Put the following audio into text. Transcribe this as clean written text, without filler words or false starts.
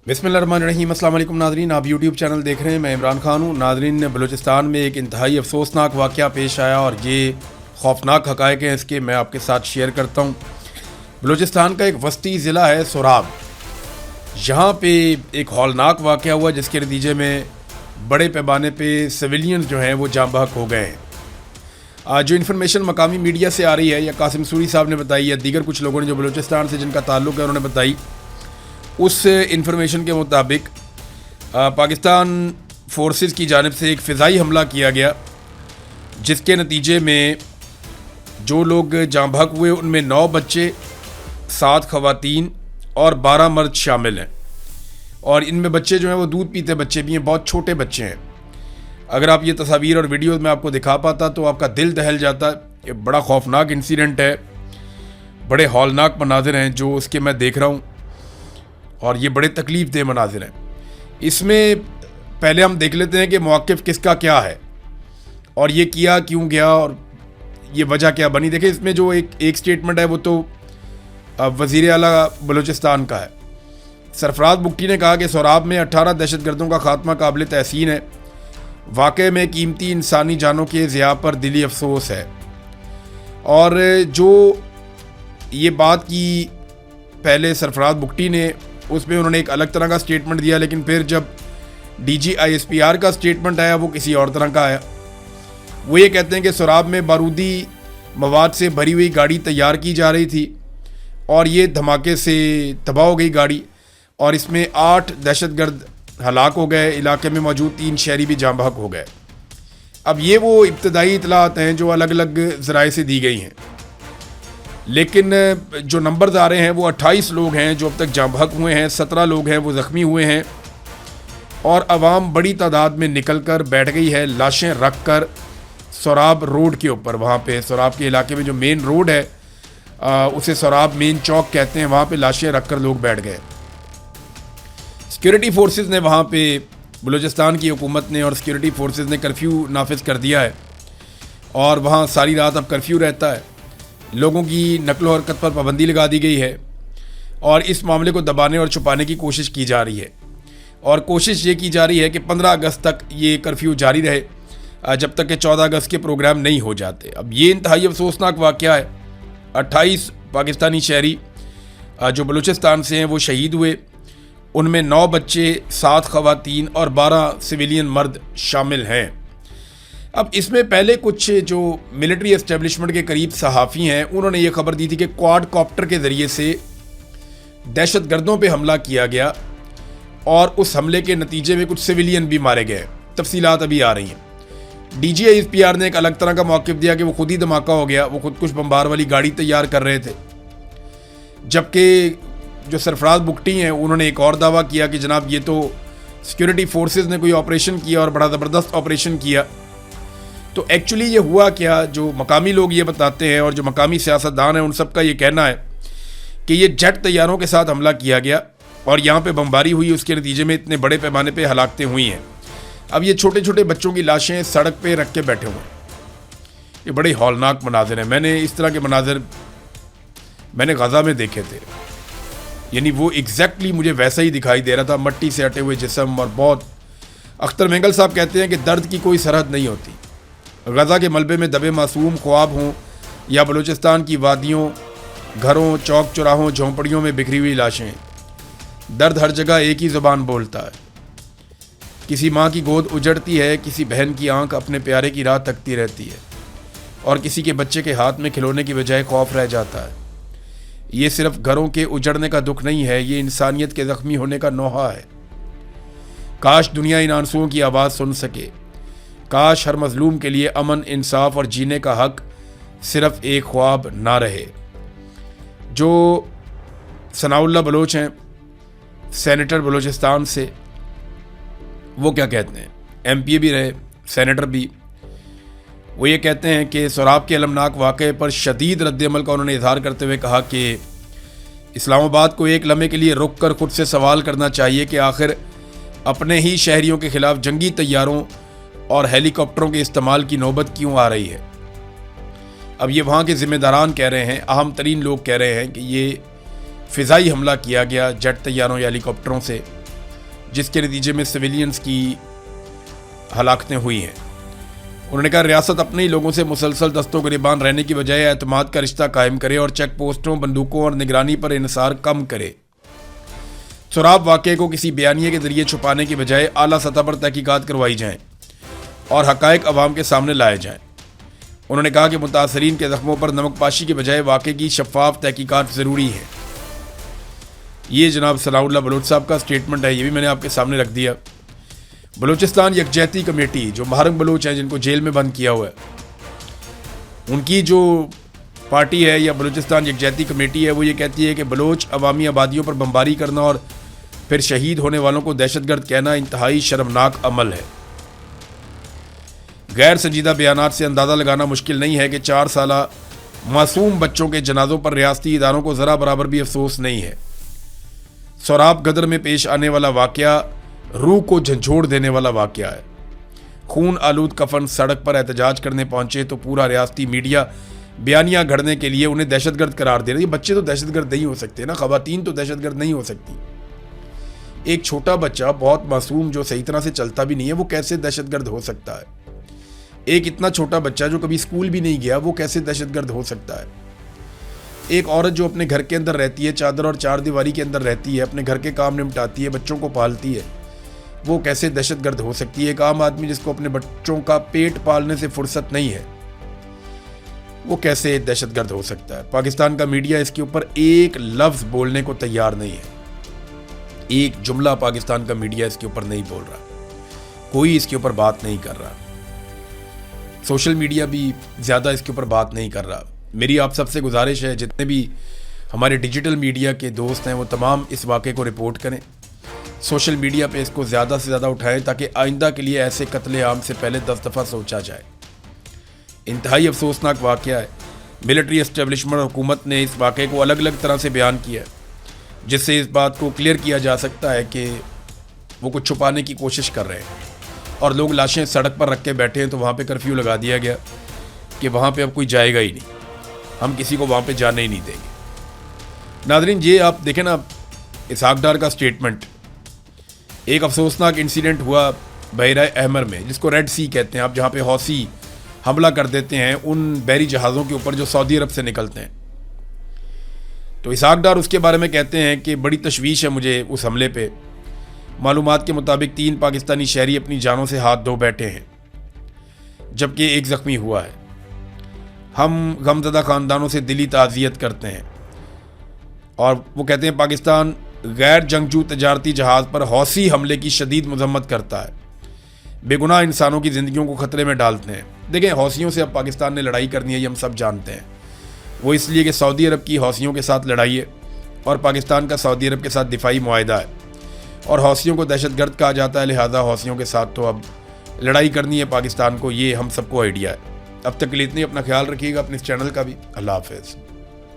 बिस्मिल्लाहिर्रहमानिर्रहीम। अस्सलाम वालेकुम नाज़रीन, आप यूट्यूब चैनल देख रहे हैं। मैं इमरान खान हूँ। नाज़रीन, बलूचिस्तान में एक इंतहाई अफसोसनाक वाक़या पेश आया और ये खौफनाक हक़ाइक़ हैं इसके मैं आपके साथ शेयर करता हूँ। बलूचिस्तान का एक वस्ती ज़िला है सोराब, यहाँ पे एक हौलनाक वाक़या हुआ जिसके नतीजे में बड़े पैमाने पे सिविलियंस जो हैं वो जाँ बहक हो गए हैं। आज जो इन्फॉर्मेशन मकामी मीडिया से आ रही है या कासिम सूरी साहब ने बताई या दीगर कुछ लोगों ने जो बलूचिस्तान से जिनका ताल्लुक़ है उन्होंने बताई, उस इन्फॉर्मेशन के मुताबिक पाकिस्तान फोर्सेस की जानिब से एक फ़िज़ाई हमला किया गया जिसके नतीजे में जो लोग जाँ बहक हुए उनमें 9 बच्चे, 7 ख़वातीन और 12 मर्द शामिल हैं। और इनमें बच्चे जो हैं वो दूध पीते बच्चे भी हैं, बहुत छोटे बच्चे हैं। अगर आप ये तस्वीर और वीडियोज़ में आपको दिखा पाता तो आपका दिल दहल जाता। ये बड़ा खौफनाक इंसिडेंट है, बड़े हौलनाक मनाजिर हैं जो उसके मैं देख रहा हूँ और ये बड़े तकलीफ़ देह मनाजिर हैं। इसमें पहले हम देख लेते हैं कि मौक़िफ़ किसका क्या है और ये किया क्यों गया और ये वजह क्या बनी। देखिए, इसमें जो एक स्टेटमेंट है वो तो वज़ीर आला बलूचिस्तान का है। सरफराज बुगटी ने कहा कि सोराब में 18 दहशतगर्दों का खात्मा काबिल तहसीन है। वाक़े में कीमती इंसानी जानों के ज़िया पर दिली अफसोस है। और जो ये बात की पहले सरफराज बुगटी ने, उसमें उन्होंने एक अलग तरह का स्टेटमेंट दिया, लेकिन फिर जब DG ISPR का स्टेटमेंट आया वो किसी और तरह का आया। वो ये कहते हैं कि सोराब में बारूदी मवाद से भरी हुई गाड़ी तैयार की जा रही थी और ये धमाके से तबाह हो गई गाड़ी और इसमें 8 दहशतगर्द हलाक हो गए। इलाके में मौजूद 3 शहरी भी जाँ बहक हो गए। अब ये वो इब्तदाई इतलात हैं जो अलग अलग ज़राए से दी गई हैं, लेकिन जो नंबर्स आ रहे हैं वो 28 लोग हैं जो अब तक जाँ बहक हुए हैं, 17 लोग हैं वो ज़ख्मी हुए हैं और आवाम बड़ी तादाद में निकल कर बैठ गई है लाशें रख कर सोराब रोड के ऊपर। वहाँ पे सोराब के इलाके में जो मेन रोड है उसे सोराब मेन चौक कहते हैं, वहाँ पे लाशें रख कर लोग बैठ गए। सिक्योरिटी फोर्सेस ने वहाँ पे, बलूचिस्तान की हुकूमत ने और सिक्योरिटी फोर्सेस ने कर्फ्यू नाफिज कर दिया है और वहाँ सारी रात अब कर्फ्यू रहता है। लोगों की नकलो हरकत पर पाबंदी लगा दी गई है और इस मामले को दबाने और छुपाने की कोशिश की जा रही है और कोशिश ये की जा रही है कि 15 अगस्त तक ये कर्फ्यू जारी रहे जब तक कि 14 अगस्त के प्रोग्राम नहीं हो जाते। अब ये इंतहाई अफसोसनाक वाक़या है। 28 पाकिस्तानी शहरी जो बलूचिस्तान से हैं वो शहीद हुए। उनमें 9 बच्चे, 7 ख़वातीन और 12 सिविलियन मर्द शामिल हैं। अब इसमें पहले कुछ जो मिलिट्री एस्टेब्लिशमेंट के करीब सहाफ़ी हैं उन्होंने ये खबर दी थी कि क्वाड कॉप्टर के ज़रिए से दहशतगर्दों पे हमला किया गया और उस हमले के नतीजे में कुछ सिविलियन भी मारे गए। तफसीलात अभी आ रही हैं। DG ISPR ने एक अलग तरह का मौक़िफ़ दिया कि वो खुद ही धमाका हो गया, वो खुद कुछ बम्बार वाली गाड़ी तैयार कर रहे थे। जबकि जो सरफराज बुगटी हैं उन्होंने एक और दावा किया कि जनाब ये तो सिक्योरिटी फोर्सेस ने कोई ऑपरेशन किया और बड़ा ज़बरदस्त ऑपरेशन किया। तो एक्चुअली ये हुआ क्या, जो मकामी लोग ये बताते हैं और जो मकामी सियासतदान हैं उन सब का ये कहना है कि ये जेट तैयारों के साथ हमला किया गया और यहाँ पे बमबारी हुई, उसके नतीजे में इतने बड़े पैमाने पे हलाकतें हुई हैं। अब ये छोटे छोटे बच्चों की लाशें सड़क पे रख के बैठे हुए हैं। ये बड़े हौलनाक मनाजिर हैं। मैंने इस तरह के मनाजिर मैंने गज़ा में देखे थे, यानी वो एग्जैक्टली मुझे वैसा ही दिखाई दे रहा था, मट्टी से हटे हुए जिस्म और बहुत। अख्तर मेंगल साहब कहते हैं कि दर्द की कोई सरहद नहीं होती। गज़ा के मलबे में दबे मासूम ख्वाब हों या बलूचिस्तान की वादियों, घरों, चौक चौराहों, झोंपड़ियों में बिखरी हुई लाशें, दर्द हर जगह एक ही ज़ुबान बोलता है। किसी माँ की गोद उजड़ती है, किसी बहन की आंख अपने प्यारे की राह तकती रहती है और किसी के बच्चे के हाथ में खिलौने की बजाय खौफ रह जाता है। ये सिर्फ घरों के उजड़ने का दुख नहीं है, ये इंसानियत के ज़ख्मी होने का नोहा है। काश दुनिया इन आंसुओं की आवाज़ सुन सके। काश हर मजलूम के लिए अमन, इंसाफ और जीने का हक सिर्फ एक ख्वाब ना रहे। जो सनाउल्लाह बलोच हैं, सेनेटर बलूचिस्तान से, वो क्या कहते हैं, MP भी रहे, सेनेटर भी। वो ये कहते हैं कि सोराब के अलमनाक वाक़े पर शदीद रद्द-ए-अमल का उन्होंने इज़हार करते हुए कहा कि इस्लामाबाद को एक लम्हे के लिए रुक कर ख़ुद से सवाल करना चाहिए कि आखिर अपने ही शहरियों के ख़िलाफ़ जंगी तैयारों और हेलीकॉप्टरों के इस्तेमाल की नौबत क्यों आ रही है। अब ये वहाँ के ज़िम्मेदारान कह रहे हैं, अहम तरीन लोग कह रहे हैं कि ये फ़िज़ाई हमला किया गया जेट तैयारों या हेलीकॉप्टरों से جس کے نتیجے میں سویلینز کی ہلاکتیں ہوئی ہیں۔ انہوں نے کہا ریاست اپنے ہی لوگوں سے مسلسل دستوں گریبان رہنے کی بجائے اعتماد کا رشتہ قائم کرے اور چیک پوسٹوں، بندوقوں اور نگرانی پر انحصار کم کرے۔ سراب واقعے کو کسی بیانیے کے ذریعے چھپانے کی بجائے اعلیٰ سطح پر تحقیقات کروائی جائیں اور حقائق عوام کے سامنے لائے جائیں۔ انہوں نے کہا کہ متاثرین کے زخموں پر نمک پاشی کے بجائے واقعے کی شفاف تحقیقات ضروری ہے۔ یہ جناب ثناء اللہ بلوچ صاحب کا سٹیٹمنٹ ہے، یہ بھی میں نے آپ کے سامنے رکھ دیا۔ بلوچستان یکجہتی کمیٹی جو محرم بلوچ ہیں جن کو جیل میں بند کیا ہوا ہے، ان کی جو پارٹی ہے یا بلوچستان یکجہتی کمیٹی ہے وہ یہ کہتی ہے کہ بلوچ عوامی آبادیوں پر بمباری کرنا اور پھر شہید ہونے والوں کو دہشت گرد کہنا انتہائی شرمناک عمل ہے۔ غیر سنجیدہ بیانات سے اندازہ لگانا مشکل نہیں ہے کہ 4 سالہ معصوم بچوں کے جنازوں پر ریاستی اداروں کو ذرا برابر بھی افسوس نہیں ہے۔ سوراب گدر میں پیش آنے والا واقعہ روح کو جھنجھوڑ دینے والا واقعہ ہے۔ خون آلود کفن سڑک پر احتجاج کرنے پہنچے تو پورا ریاستی میڈیا بیانیاں گھڑنے کے لیے انہیں دہشت گرد قرار دے رہا ہے۔ یہ بچے تو دہشت گرد نہیں ہو سکتے نا، خواتین تو دہشت گرد نہیں ہو سکتی۔ ایک چھوٹا بچہ بہت معصوم جو صحیح طرح سے چلتا بھی نہیں ہے وہ کیسے دہشت گرد ہو سکتا ہے؟ ایک اتنا چھوٹا بچہ جو کبھی اسکول بھی نہیں گیا وہ کیسے دہشت گرد ہو سکتا ہے؟ ایک عورت جو اپنے گھر کے اندر رہتی ہے، چادر اور چار دیواری کے اندر رہتی ہے، اپنے گھر کے کام نمٹاتی ہے، بچوں کو پالتی ہے، وہ کیسے دہشت گرد ہو سکتی ہے؟ ایک عام آدمی جس کو اپنے بچوں کا پیٹ پالنے سے فرصت نہیں ہے وہ کیسے دہشت گرد ہو سکتا ہے؟ پاکستان کا میڈیا اس کے اوپر ایک لفظ بولنے کو تیار نہیں ہے، ایک جملہ پاکستان کا میڈیا اس کے اوپر نہیں بول رہا، کوئی اس کے اوپر بات نہیں کر رہا، سوشل میڈیا بھی زیادہ اس کے اوپر بات نہیں کر رہا۔ میری آپ سب سے گزارش ہے جتنے بھی ہمارے ڈیجیٹل میڈیا کے دوست ہیں وہ تمام اس واقعے کو رپورٹ کریں، سوشل میڈیا پہ اس کو زیادہ سے زیادہ اٹھائیں تاکہ آئندہ کے لیے ایسے قتل عام سے پہلے 10 دفعہ سوچا جائے۔ انتہائی افسوسناک واقعہ ہے۔ ملٹری اسٹیبلشمنٹ اور حکومت نے اس واقعے کو الگ الگ طرح سے بیان کیا ہے جس سے اس بات کو کلیئر کیا جا سکتا ہے کہ وہ کچھ چھپانے کی کوشش کر رہے ہیں اور لوگ لاشیں سڑک پر رکھ کے بیٹھے ہیں تو وہاں پہ کرفیو لگا دیا گیا کہ وہاں پہ اب کوئی جائے گا ہی نہیں، ہم کسی کو وہاں پہ جانے ہی نہیں دیں گے۔ ناظرین یہ آپ دیکھیں نا اسحاق ڈار کا سٹیٹمنٹ، ایک افسوسناک انسیڈنٹ ہوا بحیرہ احمر میں جس کو ریڈ سی کہتے ہیں، آپ جہاں پہ حوثی حملہ کر دیتے ہیں ان بحری جہازوں کے اوپر جو سعودی عرب سے نکلتے ہیں۔ تو اسحاق ڈار اس کے بارے میں کہتے ہیں کہ بڑی تشویش ہے مجھے اس حملے پہ، معلومات کے مطابق 3 پاکستانی شہری اپنی جانوں سے ہاتھ دھو بیٹھے ہیں جبکہ ایک زخمی ہوا ہے۔ ہم غمزدہ خاندانوں سے دلی تعزیت کرتے ہیں۔ اور وہ کہتے ہیں پاکستان غیر جنگجو تجارتی جہاز پر حوثی حملے کی شدید مذمت کرتا ہے، بے گناہ انسانوں کی زندگیوں کو خطرے میں ڈالتے ہیں۔ دیکھیں حوثیوں سے اب پاکستان نے لڑائی کرنی ہے، یہ ہم سب جانتے ہیں، وہ اس لیے کہ سعودی عرب کی حوثیوں کے ساتھ لڑائی ہے اور پاکستان کا سعودی عرب کے ساتھ دفاعی معاہدہ ہے اور حوثیوں کو دہشت گرد کہا جاتا ہے، لہذا حوثیوں کے ساتھ تو اب لڑائی کرنی ہے پاکستان کو، یہ ہم سب کو آئیڈیا ہے۔ اب تک کے لیے اتنی، اپنا خیال رکھیے گا، اپنے اس چینل کا بھی۔ اللہ حافظ۔